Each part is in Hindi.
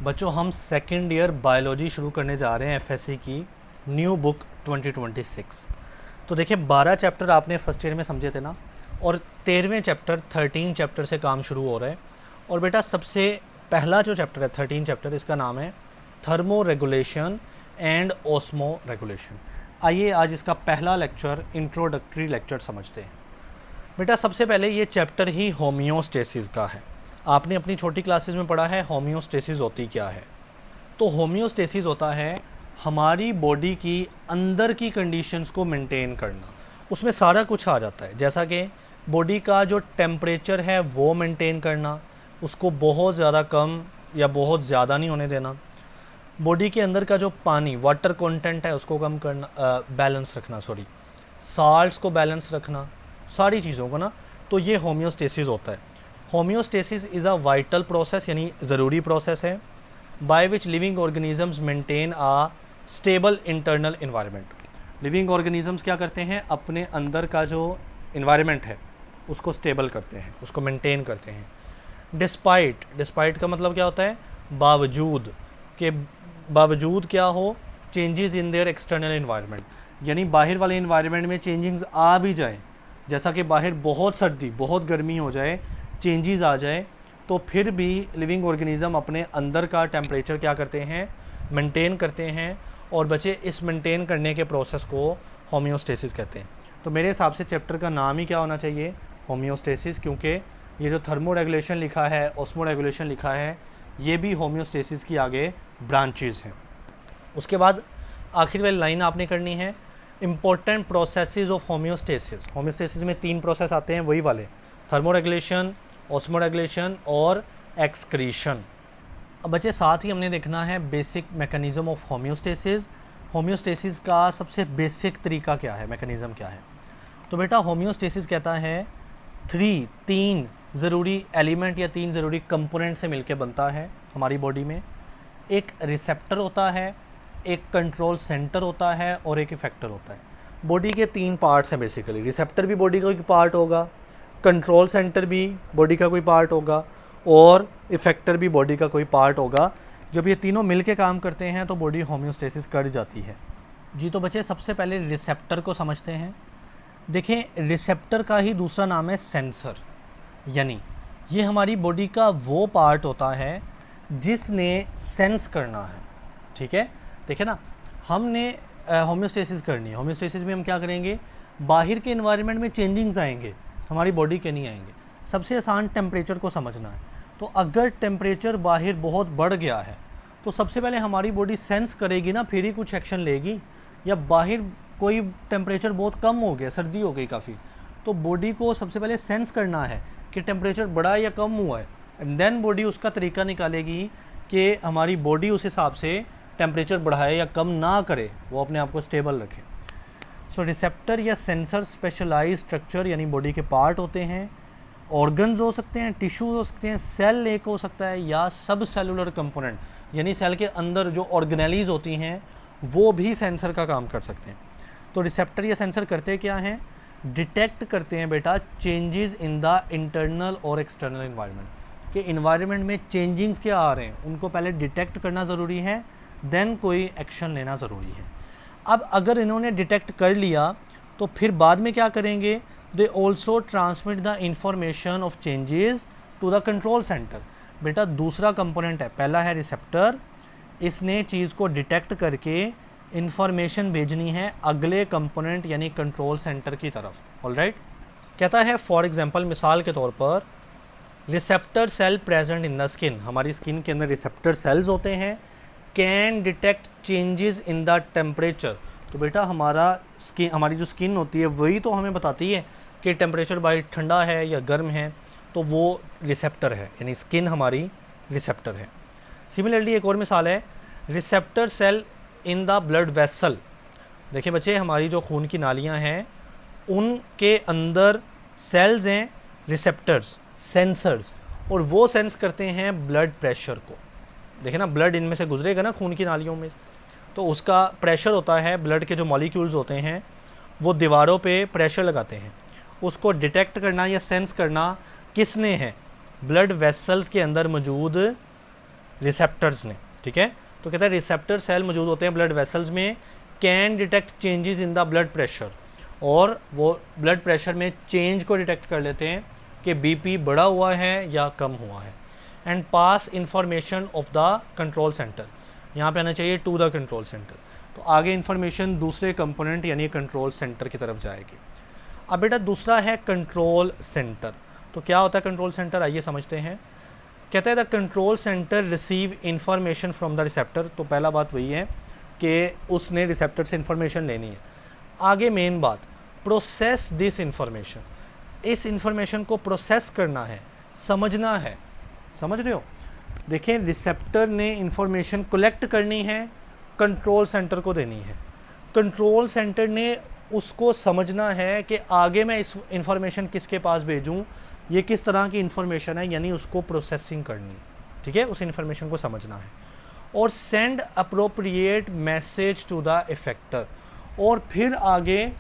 बच्चों हम सेकेंड ईयर बायोलॉजी शुरू करने जा रहे हैं एफएससी की न्यू बुक 2026। तो देखिए 12 चैप्टर आपने फर्स्ट ईयर में समझे थे ना, और 13वें चैप्टर 13 चैप्टर से काम शुरू हो रहा है। और बेटा सबसे पहला जो चैप्टर है 13 चैप्टर, इसका नाम है thermo regulation and osmo regulation. आइए आज इसका पहला लेक्चर इंट्रोडक्टरी लेक्चर समझते हैं। बेटा सबसे पहले ये चैप्टर ही होम्योस्टेसिस का है। आपने अपनी छोटी क्लासेस में पढ़ा है होम्योस्टेसिस होती क्या है। तो होम्योस्टेसिस होता है हमारी बॉडी की अंदर की कंडीशंस को मेंटेन करना। उसमें सारा कुछ आ जाता है, जैसा कि बॉडी का जो टेम्परेचर है वो मेंटेन करना, उसको बहुत ज़्यादा कम या बहुत ज़्यादा नहीं होने देना। बॉडी के अंदर का जो पानी वाटर कंटेंट है उसको कम करना, बैलेंस रखना, साल्ट्स को बैलेंस रखना, सारी चीज़ों को ना। तो ये होम्योस्टेसिस होता है। Homeostasis is a vital process, यानी ज़रूरी प्रोसेस है, by which living organisms maintain a stable internal environment. Living organisms क्या करते हैं, अपने अंदर का जो इन्वायरमेंट है उसको स्टेबल करते हैं, उसको मेंटेन करते हैं। डिस्पाइट का मतलब क्या होता है, बावजूद के, बावजूद क्या हो, changes in their external environment, यानी बाहर वाले इन्वायरमेंट में चेंजिंग्स आ भी जाए, जैसा कि बाहर बहुत सर्दी बहुत गर्मी हो जाए, चेंजेस आ जाए, तो फिर भी लिविंग ऑर्गेनिज़म अपने अंदर का टेम्परेचर क्या करते हैं, मेंटेन करते हैं। और बच्चे इस मेंटेन करने के प्रोसेस को होम्योस्टेसिस कहते हैं। तो मेरे हिसाब से चैप्टर का नाम ही क्या होना चाहिए, होम्योस्टेसिस, क्योंकि ये जो थर्मो रेगुलेशन लिखा है, ऑस्मो रेगुलेशन लिखा है, ये भी होम्योस्टेसिस की आगे ब्रांचेस हैं। उसके बाद आखिर वाली लाइन आपने करनी है, important processes of homeostasis. Homeostasis में 3 प्रोसेस आते हैं, वही वाले, थर्मो रेगुलेशन, ऑस्मो रेगुलेशन और एक्सक्रीशन। अब बच्चे साथ ही हमने देखना है basic mechanism of homeostasis. Homeostasis का सबसे बेसिक तरीका क्या है, मैकेनिज़्म क्या है। तो बेटा होम्योस्टेसिस कहता है 3 ज़रूरी एलिमेंट या 3 ज़रूरी कंपोनेंट से मिलकर बनता है हमारी बॉडी में। एक रिसेप्टर होता है, एक कंट्रोल सेंटर होता है और एक इफेक्टर होता है। बॉडी के 3 पार्ट्स हैं बेसिकली। रिसेप्टर भी बॉडी का एक पार्ट होगा, कंट्रोल सेंटर भी बॉडी का कोई पार्ट होगा और इफेक्टर भी बॉडी का कोई पार्ट होगा। जब ये तीनों मिलके काम करते हैं तो बॉडी होम्योस्टेसिस कर जाती है। जी तो बच्चे सबसे पहले रिसेप्टर को समझते हैं। देखें रिसेप्टर का ही दूसरा नाम है सेंसर, यानी ये हमारी बॉडी का वो पार्ट होता है जिसने सेंस करना है। ठीक है, देखिए ना, हमने होम्योस्टेसिस करनी है। होम्योस्टेसिस में हम क्या करेंगे, बाहर के इन्वायरमेंट में चेंजिंग्स आएंगे, हमारी बॉडी के नहीं आएंगे। सबसे आसान टेम्परेचर को समझना है। तो अगर टेम्परेचर बाहर बहुत बढ़ गया है तो सबसे पहले हमारी बॉडी सेंस करेगी ना, फिर ही कुछ एक्शन लेगी। या बाहर कोई टेम्परेचर बहुत कम हो गया, सर्दी हो गई काफ़ी, तो बॉडी को सबसे पहले सेंस करना है कि टेम्परेचर बढ़ा या कम हुआ है, एंड देन बॉडी उसका तरीका निकालेगी कि हमारी बॉडी उस हिसाब से टेम्परेचर बढ़ाए या कम ना करे, वो अपने आप को स्टेबल रखे। सो रिसेप्टर या सेंसर स्पेशलाइज स्ट्रक्चर यानी बॉडी के पार्ट होते हैं। ऑर्गन्स हो सकते हैं, टिश्यूज हो सकते हैं, सेल एक हो सकता है, या सब सेलुलर कंपोनेंट यानी सेल के अंदर जो ऑर्गेनेलीज होती हैं वो भी सेंसर का काम कर सकते हैं। तो रिसेप्टर या सेंसर करते क्या हैं, डिटेक्ट करते हैं बेटा चेंजेस इन द इंटरनल और एक्सटर्नल इन्वायरमेंट। कि इन्वायरमेंट में चेंजिंग्स क्या आ रहे हैं उनको पहले डिटेक्ट करना ज़रूरी है, देन कोई एक्शन लेना ज़रूरी है। अब अगर इन्होंने डिटेक्ट कर लिया तो फिर बाद में क्या करेंगे, they also transmit the information of changes to the control centre. बेटा दूसरा कंपोनेंट है, पहला है रिसेप्टर, इसने चीज़ को डिटेक्ट करके इंफॉर्मेशन भेजनी है अगले कंपोनेंट यानी कंट्रोल सेंटर की तरफ। ऑलराइट, कहता है फॉर एग्जांपल, मिसाल के तौर पर, receptor cell present in the skin, हमारी स्किन के अंदर रिसेप्टर सेल्स होते हैं, can detect changes in the temperature. तो बेटा हमारी जो स्किन होती है वही तो हमें बताती है कि टेम्परेचर बाहर ठंडा है या गर्म है, तो वो रिसेप्टर है, यानी स्किन हमारी रिसेप्टर है। सिमिलरली एक और मिसाल है, receptor cell in the blood vessel. देखिए बच्चे, हमारी जो खून की नालियाँ हैं उनके अंदर सेल्स हैं, रिसेप्टर्स, सेंसर्स, और वो सेंस करते हैं ब्लड प्रेशर को। देखिए ना, ब्लड इनमें से गुजरेगा ना खून की नालियों में, तो उसका प्रेशर होता है, ब्लड के जो मॉलिक्यूल्स होते हैं वो दीवारों पे प्रेशर लगाते हैं। उसको डिटेक्ट करना या सेंस करना किसने है, ब्लड वेसल्स के अंदर मौजूद रिसेप्टर्स ने, ठीक है। तो कहता है रिसेप्टर सेल मौजूद होते हैं ब्लड वेसल्स में, can detect changes in the blood pressure, और वो ब्लड प्रेशर में चेंज को डिटेक्ट कर लेते हैं कि बीपी बढ़ा हुआ है या कम हुआ है, and pass information of the control centre, यहाँ पे आना चाहिए टू द कंट्रोल सेंटर, तो आगे इंफॉर्मेशन दूसरे कंपोनेंट यानी कंट्रोल सेंटर की तरफ जाएगी। अब बेटा दूसरा है कंट्रोल सेंटर। तो क्या होता है कंट्रोल सेंटर, आइए समझते हैं। कहता है the control centre receive information from the receptor. तो पहला बात वही है कि उसने रिसेप्टर से इंफॉर्मेशन लेनी है। आगे मेन बात, प्रोसेस दिस इंफॉर्मेशन, इस इंफॉर्मेशन को प्रोसेस करना है, समझना है, समझ रहे हो। देखिए रिसेप्टर ने इंफॉर्मेशन कलेक्ट करनी है, कंट्रोल सेंटर को देनी है, कंट्रोल सेंटर ने उसको समझना है कि आगे मैं इस इंफॉर्मेशन किसके पास भेजूं, ये किस तरह की इंफॉर्मेशन है, यानी उसको प्रोसेसिंग करनी है, ठीक है, उस इंफॉर्मेशन को समझना है, और send appropriate message to the effector, और फिर आगे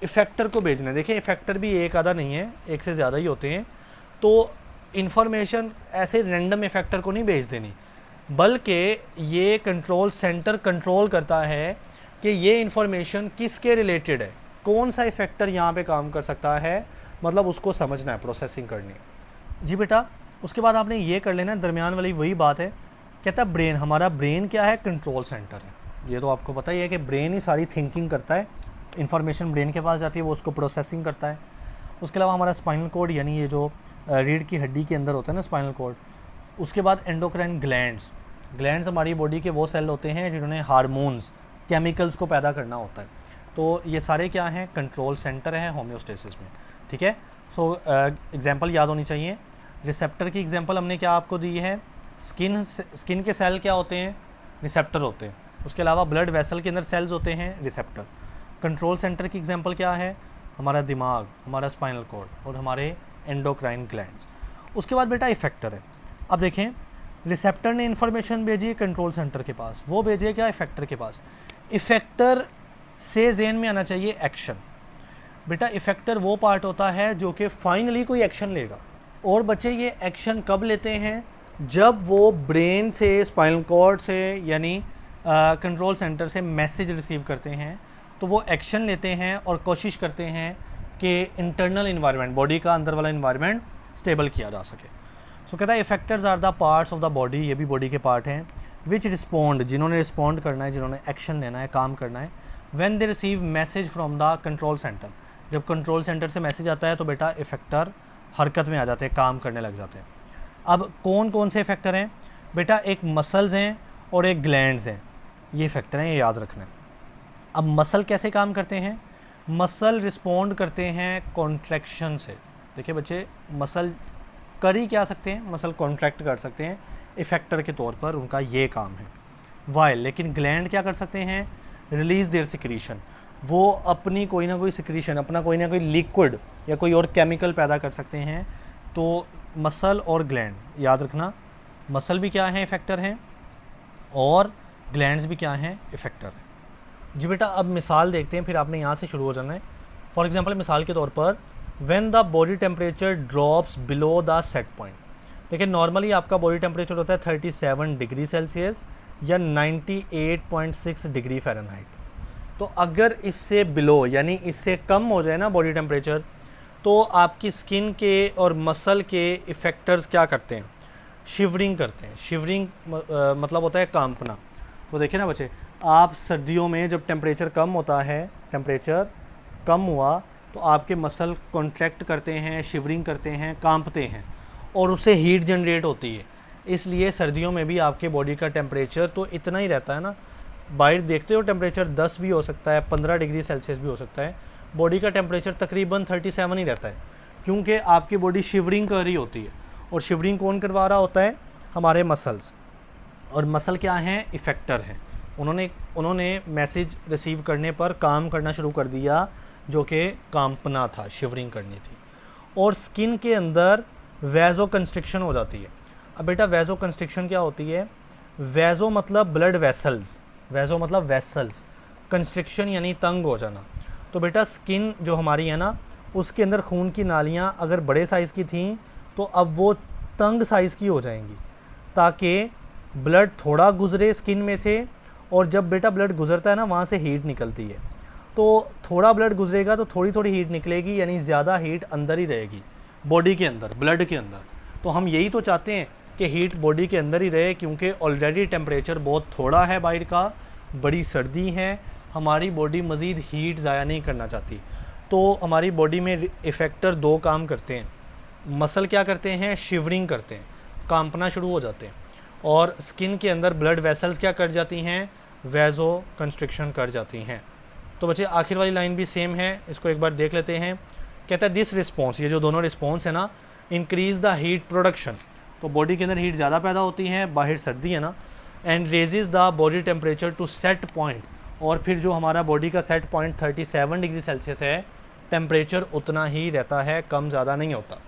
इफेक्टर को भेजना है। देखिए इफेक्टर भी एक आधा नहीं है, एक से ज़्यादा ही होते हैं, तो इंफॉर्मेशन ऐसे रैंडम इफेक्टर को नहीं भेज देनी, बल्कि ये कंट्रोल सेंटर कंट्रोल करता है कि ये इंफॉर्मेशन किसके रिलेटेड है, कौन सा इफेक्टर यहाँ पे काम कर सकता है, मतलब उसको समझना है, प्रोसेसिंग करनी है। जी बेटा, उसके बाद आपने ये कर लेना, दरमियान वाली वही बात है। कहता है ब्रेन, हमारा ब्रेन क्या है, कंट्रोल सेंटर है। ये तो आपको पता ही है कि ब्रेन ही सारी थिंकिंग करता है, इन्फॉर्मेशन ब्रेन के पास जाती है, वो उसको प्रोसेसिंग करता है। उसके अलावा हमारा स्पाइनल कोड, यानी ये जो रीढ़ की हड्डी के अंदर होता है ना स्पाइनल कोड। उसके बाद एंडोक्राइन ग्लैंड्स, ग्लैंड्स हमारी बॉडी के वो सेल होते हैं जिन्होंने हार्मोन्स, केमिकल्स को पैदा करना होता है। तो ये सारे क्या हैं, कंट्रोल सेंटर हैं होम्योस्टेसिस में, ठीक है। सो एग्जांपल याद होनी चाहिए। रिसेप्टर की एग्जांपल हमने क्या आपको दी है, स्किन के सेल क्या होते हैं, रिसेप्टर होते हैं। उसके अलावा ब्लड वेसल के अंदर सेल्स होते हैं, रिसेप्टर। कंट्रोल सेंटर की एग्जांपल क्या है, हमारा दिमाग, हमारा स्पाइनल कॉर्ड और हमारे एंडोक्राइन ग्लैंड्स। उसके बाद बेटा इफेक्टर है। अब देखें रिसेप्टर ने इन्फॉर्मेशन भेजी कंट्रोल सेंटर के पास, वो भेजे क्या, इफेक्टर के पास। इफेक्टर से ज़हन में आना चाहिए एक्शन। बेटा इफेक्टर वो पार्ट होता है जो कि फाइनली कोई एक्शन लेगा, और बच्चे ये एक्शन कब लेते हैं, जब वो ब्रेन से, स्पाइनल कॉर्ड से, यानी कंट्रोल सेंटर से मैसेज रिसीव करते हैं, तो वो एक्शन लेते हैं और कोशिश करते हैं कि इंटरनल इन्वायरमेंट, बॉडी का अंदर वाला इन्वायरमेंट स्टेबल किया जा सके। सो कहता है effectors are the parts of the body, ये भी बॉडी के पार्ट हैं, विच रिस्पॉन्ड, जिन्होंने रिस्पॉन्ड करना है, जिन्होंने एक्शन लेना है, काम करना है, when they receive message from the control centre. जब कंट्रोल सेंटर से मैसेज आता है तो बेटा इफेक्टर हरकत में आ जाते हैं, काम करने लग जाते हैं। अब कौन कौन से इफेक्टर हैं बेटा, एक मसल्स हैं और एक ग्लैंड्स हैं, ये इफेक्टर हैं, ये याद रखना है। अब मसल कैसे काम करते हैं, मसल रिस्पॉन्ड करते हैं कॉन्ट्रैक्शन से। देखिए बच्चे मसल कर ही क्या सकते हैं, मसल कॉन्ट्रैक्ट कर सकते हैं, इफेक्टर के तौर पर उनका ये काम है। वाइल लेकिन ग्लैंड क्या कर सकते हैं, रिलीज़ देयर सिक्रीशन, वो अपनी कोई ना कोई सिक्रीशन, अपना कोई ना कोई लिक्विड या कोई और केमिकल पैदा कर सकते हैं। तो मसल और ग्लैंड याद रखना, मसल भी क्या है, इफेक्टर हैं, और ग्लैंड्स भी क्या हैं, इफेक्टर हैं। जी बेटा अब मिसाल देखते हैं, फिर आपने यहाँ से शुरू हो जाना है। फॉर एग्जांपल मिसाल के तौर पर when the body temperature drops below the set point. देखिए नॉर्मली आपका बॉडी टेम्परेचर होता है 37 डिग्री सेल्सियस या 98.6 डिग्री फ़ारेनहाइट। तो अगर इससे बिलो यानी इससे कम हो जाए ना बॉडी टेम्परेचर, तो आपकी स्किन के और मसल के इफेक्टर्स क्या करते हैं, शिवरिंग करते हैं। शिवरिंग मतलब होता है कांपना। तो देखिए ना बच्चे, आप सर्दियों में जब टेम्परेचर कम होता है, टेम्परेचर कम हुआ तो आपके मसल कॉन्ट्रैक्ट करते हैं, शिवरिंग करते हैं, कांपते हैं, और उससे हीट जनरेट होती है। इसलिए सर्दियों में भी आपके बॉडी का टेम्परेचर तो इतना ही रहता है ना, बाहर देखते हो टेम्परेचर 10 भी हो सकता है, 15 डिग्री सेल्सियस भी हो सकता है, बॉडी का टेम्परेचर तकरीबन 37 ही रहता है, क्योंकि आपकी बॉडी शिवरिंग कर रही होती है। और शिवरिंग कौन करवा रहा होता है, हमारे मसल्स। और मसल क्या हैं, इफेक्टर हैं। उन्होंने मैसेज रिसीव करने पर काम करना शुरू कर दिया, जो कि कांपना था, शिवरिंग करनी थी। और स्किन के अंदर वैज़ो कंस्ट्रिक्शन हो जाती है। अब बेटा वैज़ो कंस्ट्रिक्शन क्या होती है, वैज़ो मतलब ब्लड वेसल्स, वैज़ो मतलब वेसल्स, कंस्ट्रिक्शन यानी तंग हो जाना। तो बेटा स्किन जो हमारी है ना, उसके अंदर खून की नालियाँ अगर बड़े साइज़ की थीं तो अब वो तंग साइज़ की हो जाएंगी, ताकि ब्लड थोड़ा गुजरे स्किन में से, और जब बेटा ब्लड गुजरता है ना वहाँ से हीट निकलती है। तो थोड़ा ब्लड गुजरेगा तो थोड़ी थोड़ी हीट निकलेगी, यानी ज़्यादा हीट अंदर ही रहेगी बॉडी के अंदर, ब्लड के अंदर। तो हम यही तो चाहते हैं कि हीट बॉडी के अंदर ही रहे, क्योंकि ऑलरेडी टेम्परेचर बहुत थोड़ा है बाहर का, बड़ी सर्दी है, हमारी बॉडी मज़ीद हीट ज़ाया नहीं करना चाहती। तो हमारी बॉडी में इफ़ेक्टर दो काम करते हैं। मसल क्या करते हैं, शिवरिंग करते हैं, कांपना शुरू हो जाते हैं, और स्किन के अंदर ब्लड वेसल्स क्या कर जाती हैं, वैज़ो कंस्ट्रिक्शन कर जाती हैं। तो बच्चे आखिर वाली लाइन भी सेम है, इसको एक बार देख लेते हैं। कहता है दिस रिस्पॉन्स, ये जो दोनों रिस्पॉन्स है ना, इंक्रीज़ द हीट प्रोडक्शन, तो बॉडी के अंदर हीट ज़्यादा पैदा होती है, बाहर सर्दी है ना, and raises the body temperature to set point, और फिर जो हमारा बॉडी का सेट पॉइंट 37 डिग्री सेल्सियस है, टेम्परेचर उतना ही रहता है, कम ज़्यादा नहीं होता।